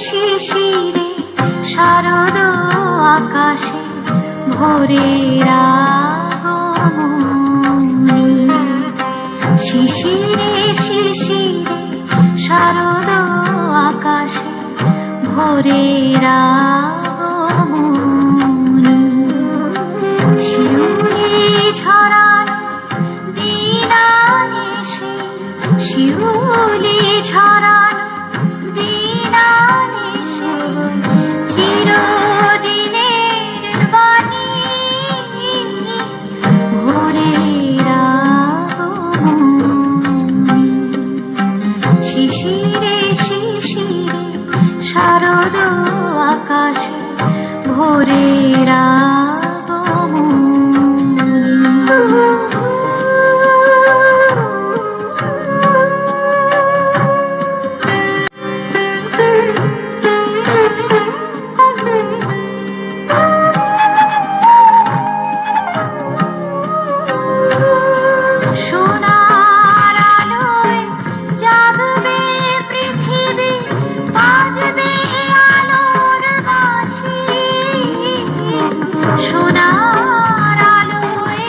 শিশিরে শারদ আকাশে ভোরের আগমনী। শিশিরে শিশিরে শারদ আকাশে ভোরের আগমনী। শিউলি ঝরানো দিনানিশি, শিউলি ঝরানো দিনানিশি, চিরদিনের বাণী ভোরের আগমনী। শিশিরে শিশিরে শারদ আকাশে ভোরের সোনার আলোয় জাগবে পৃথিবী, বাজবে আলোর বাঁশি। সোনার আলোয়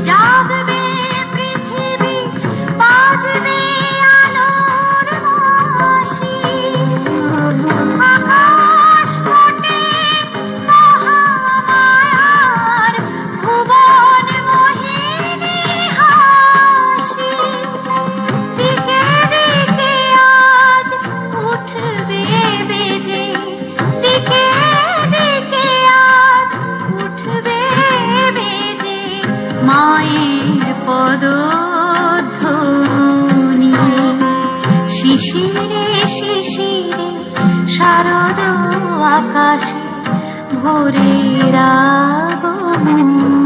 জাগবে পৃথিবী, বাজবে আলোর বাঁশি। আকাশ পটে মহামায়ার ভুবন মোহিনী হাসি। দিকে দিকে আজ উঠবে বেজে, দিকে দিকে আজ উঠবে বেজে মায়ের পদধ্বনি। শিশিরে শিশিরে শারদ আকাশে ভোরের আগমনী।